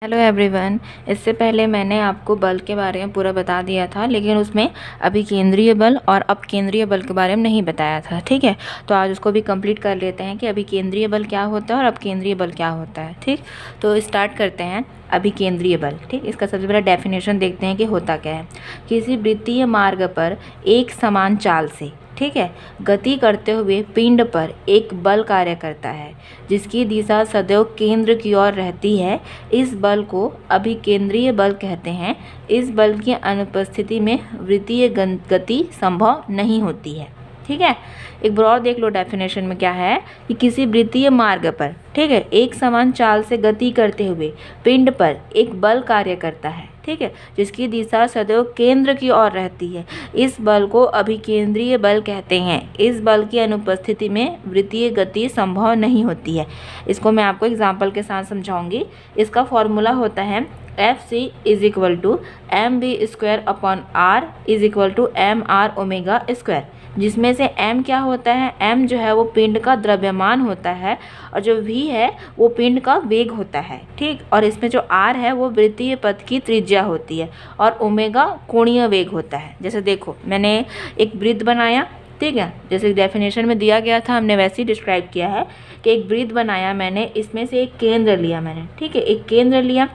Hello everyone. इससे पहले मैंने आपको बल के बारे में पूरा बता दिया था, लेकिन उसमें अभिकेंद्रीय बल और अपकेंद्रीय बल के बारे में नहीं बताया था। ठीक है, तो आज उसको भी कंप्लीट कर लेते हैं कि अभिकेंद्रीय बल क्या होता है और अपकेंद्रीय बल क्या होता है। ठीक, तो स्टार्ट करते हैं। अभिकेंद्रीय बल, ठीक, इसका सबसे पहला डेफिनेशन देखते हैं कि होता क्या है। किसी वृत्तीय मार्ग पर एक समान चाल से, ठीक है, गति करते हुए पिंड पर एक बल कार्य करता है जिसकी दिशा सदैव केंद्र की ओर रहती है। इस बल को अभिकेंद्रीय बल कहते हैं। इस बल की अनुपस्थिति में वृत्तीय गति संभव नहीं होती है। ठीक है, एक बार और देख लो डेफिनेशन में क्या है कि किसी वृत्तीय मार्ग पर, ठीक है, एक समान चाल से गति करते हुए पिंड पर एक बल कार्य करता है, ठीक है, जिसकी दिशा सदैव केंद्र की ओर रहती है। इस बल को अभिकेंद्रीय बल कहते हैं। इस बल की अनुपस्थिति में वृत्तीय गति संभव नहीं होती है। इसको मैं आपको एग्जाम्पल के साथ समझाऊंगी। इसका फॉर्मूला होता है Fc is equal to mv² upon r is equal to mr omega square, जिसमें से m क्या होता है, m जो है वो पिंड का द्रव्यमान होता है और जो v है वो पिंड का वेग होता है। ठीक, और इसमें जो r है वो वृत्तीय पथ की त्रिज्या होती है और ओमेगा कोणीय वेग होता है। जैसे देखो, मैंने एक वृत्त बनाया, ठीक है, जैसे डेफिनेशन में दिया गया था हमने वैसे ही डिस्क्राइब किया है कि एक वृत्त बनाया मैंने, इसमें से एक केंद्र लिया मैंने, ठीक है, एक केंद्र लिया।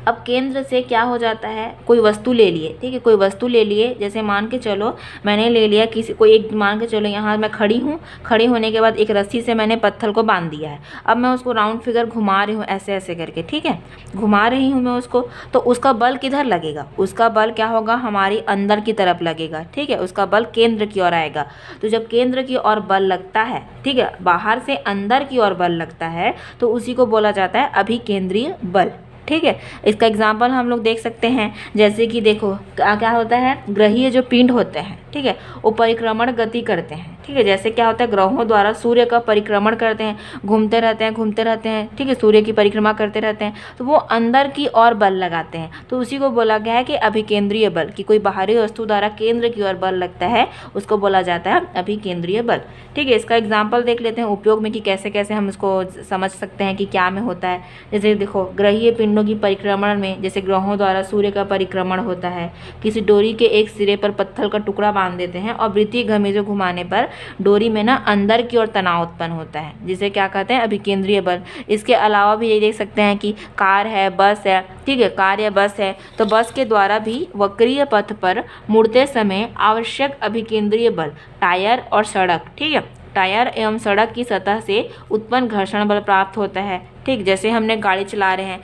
अब केंद्र से क्या हो जाता है, कोई वस्तु ले लिए, ठीक है, कोई वस्तु ले लिए, जैसे मान के चलो मैंने ले लिया किसी कोई एक, मान के चलो यहाँ मैं खड़ी हूँ, खड़ी होने के बाद एक रस्सी से मैंने पत्थर को बांध दिया है। अब मैं उसको राउंड फिगर घुमा रही हूँ ऐसे ऐसे करके, ठीक है, घुमा रही हूँ मैं उसको, तो उसका बल किधर लगेगा, उसका बल क्या होगा, हमारी अंदर की तरफ लगेगा। ठीक है, उसका बल केंद्र की ओर आएगा। तो जब केंद्र की ओर बल लगता है, ठीक है, बाहर से अंदर की ओर बल लगता है, तो उसी को बोला जाता है अभिकेंद्रीय बल। ठीक है, इसका एग्जाम्पल हम लोग देख सकते हैं, जैसे कि देखो क्या होता है, ग्रहीय जो पिंड होते हैं, ठीक है, वो परिक्रमण गति करते हैं। ठीक है, जैसे क्या होता है, ग्रहों द्वारा सूर्य का परिक्रमण करते हैं, घूमते रहते हैं, ठीक है, सूर्य की परिक्रमा करते रहते हैं, तो वो अंदर की ओर बल लगाते हैं। तो उसी को बोला गया है कि अभिकेंद्रीय बल, कि कोई बाहरी वस्तु द्वारा केंद्र की ओर बल लगता है, उसको बोला जाता है अभिकेंद्रीय बल। ठीक है, इसका एग्जाम्पल देख लेते हैं उपयोग में कि कैसे कैसे हम इसको समझ सकते हैं कि क्या में होता है। जैसे देखो, ग्रहीय पिंडों की परिक्रमण में जैसे ग्रहों द्वारा सूर्य का परिक्रमण होता है, किसी डोरी के एक सिरे पर पत्थर का टुकड़ा बांध देते हैं और वृत्तीय घमेजो घुमाने पर डोरी में ना अंदर की ओर तनाव उत्पन्न होता है, जिसे क्या कहते हैं, अभिकेंद्रीय बल। इसके अलावा भी ये देख सकते हैं कि कार है, बस है, ठीक है, कार या बस है, तो बस के द्वारा भी वक्रीय पथ पर मुड़ते समय आवश्यक अभिकेंद्रीय बल टायर और सड़क, ठीक है, टायर एवं सड़क की सतह से उत्पन्न घर्षण बल प्राप्त होता है। ठीक, जैसे हमने गाड़ी चला रहे हैं,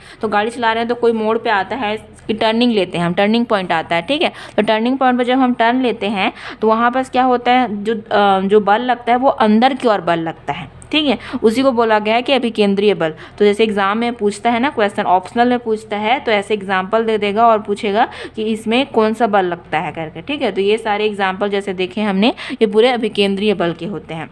तो कोई मोड़ पे आता है कि टर्निंग लेते हैं हम, टर्निंग पॉइंट आता है, ठीक है, तो टर्निंग पॉइंट पर जब हम टर्न लेते हैं तो वहाँ पर क्या होता है, जो बल लगता है वो अंदर की ओर बल लगता है। ठीक है, उसी को बोला गया है कि अभिकेंद्रीय बल। तो जैसे एग्जाम में पूछता है ना, क्वेश्चन ऑप्शनल में पूछता है, तो ऐसे एग्जाम्पल दे देगा और पूछेगा कि इसमें कौन सा बल लगता है करके। ठीक है, तो ये सारे एग्जाम्पल जैसे देखे हमने, ये पूरे अभिकेंद्रीय बल के होते हैं।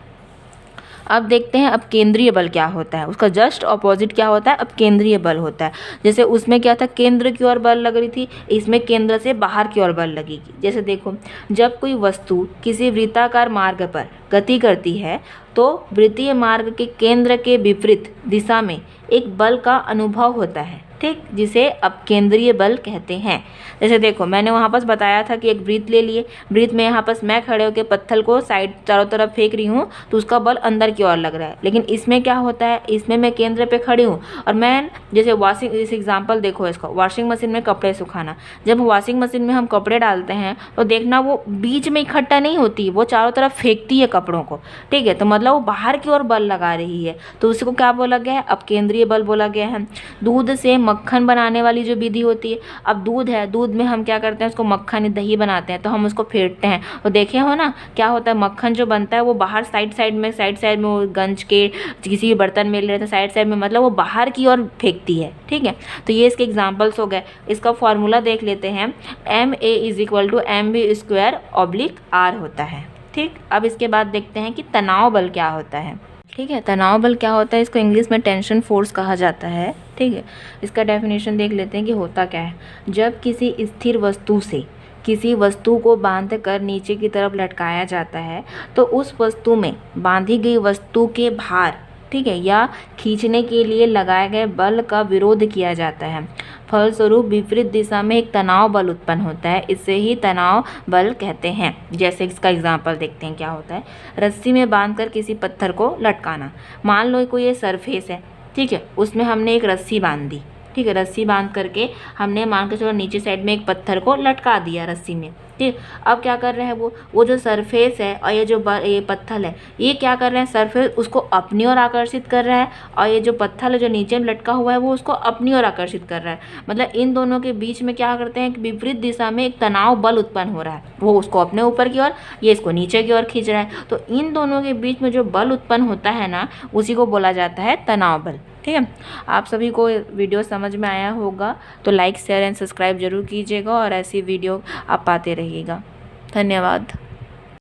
अब देखते हैं अपकेंद्रीय बल क्या होता है। उसका जस्ट अपोजिट क्या होता है, अपकेंद्रीय बल होता है। जैसे उसमें क्या था, केंद्र की ओर बल लग रही थी, इसमें केंद्र से बाहर की ओर बल लगेगी। जैसे देखो, जब कोई वस्तु किसी वृत्ताकार मार्ग पर गति करती है तो वृत्तीय मार्ग के केंद्र के विपरीत दिशा में एक बल का अनुभव होता है, ठीक, जिसे अपकेंद्रीय बल कहते हैं। जैसे देखो, मैंने वहाँ पर बताया था कि एक वृत्त ले लिए, वृत्त में यहाँ पर मैं खड़े होकर पत्थर को साइड चारों तरफ फेंक रही हूँ, तो उसका बल अंदर की ओर लग रहा है। लेकिन इसमें क्या होता है, इसमें मैं केंद्र पे खड़ी हूँ और मैं जैसे जैसे एग्जाम्पल देखो इसका, वॉशिंग मशीन में कपड़े सुखाना। जब वॉशिंग मशीन में हम कपड़े डालते हैं तो देखना वो बीच में इकट्ठा नहीं होती, वो चारों तरफ फेंकती है कपड़ों को। ठीक है, तो मतलब वो बाहर की ओर बल लगा रही है, तो उसको क्या बोला गया है, अपकेंद्रीय बल बोला गया है। दूध से मक्खन बनाने वाली जो विधि होती है, अब दूध है, दूध में हम क्या करते हैं, उसको मक्खन दही बनाते हैं, तो हम उसको फेंटते हैं, तो देखे हो ना क्या होता है, मक्खन जो बनता है वो बाहर साइड साइड में वो गंज के किसी भी बर्तन में ले रहे थे, साइड साइड में, मतलब वो बाहर की ओर फेंकती है। ठीक है, तो ये इसके एग्जाम्पल्स हो गए। इसका फॉर्मूला देख लेते हैं, MA is equal to MV²/R होता है। ठीक, अब इसके बाद देखते हैं कि तनाव बल क्या होता है। ठीक है, तनाव बल क्या होता है, इसको इंग्लिश में टेंशन फोर्स कहा जाता है। ठीक है, इसका डेफिनेशन देख लेते हैं कि होता क्या है। जब किसी स्थिर वस्तु से किसी वस्तु को बांध कर नीचे की तरफ लटकाया जाता है तो उस वस्तु में बांधी गई वस्तु के भार ठीक है, या खींचने के लिए लगाए गए बल का विरोध किया जाता है। फलस्वरूप विपरीत दिशा में एक तनाव बल उत्पन्न होता है, इसे ही तनाव बल कहते हैं। जैसे इसका एग्जाम्पल देखते हैं क्या होता है। रस्सी में बांधकर किसी पत्थर को लटकाना। मान लो कोई ये सरफेस है, ठीक है, उसमें हमने एक रस्सी बांध दी, ठीक है, रस्सी बांध करके हमने मान के चलो नीचे साइड में एक पत्थर को लटका दिया रस्सी में, ठीक। अब क्या कर रहे हैं वो जो सरफेस है और ये पत्थर है, ये क्या कर रहे हैं, सरफेस उसको अपनी ओर आकर्षित कर रहा है और ये जो पत्थर है जो नीचे में लटका हुआ है वो उसको अपनी ओर आकर्षित कर रहा है। मतलब इन दोनों के बीच में क्या करते हैं कि विपरीत दिशा में एक तनाव बल उत्पन्न हो रहा है, वो उसको अपने ऊपर की ओर, ये इसको नीचे की ओर खींच रहा है। तो इन दोनों के बीच में जो बल उत्पन्न होता है ना, उसी को बोला जाता है तनाव बल, ठीक है। आप सभी को वीडियो समझ में आया होगा तो लाइक शेयर एंड सब्सक्राइब जरूर कीजिएगा और ऐसी वीडियो आप पाते रहिएगा। धन्यवाद।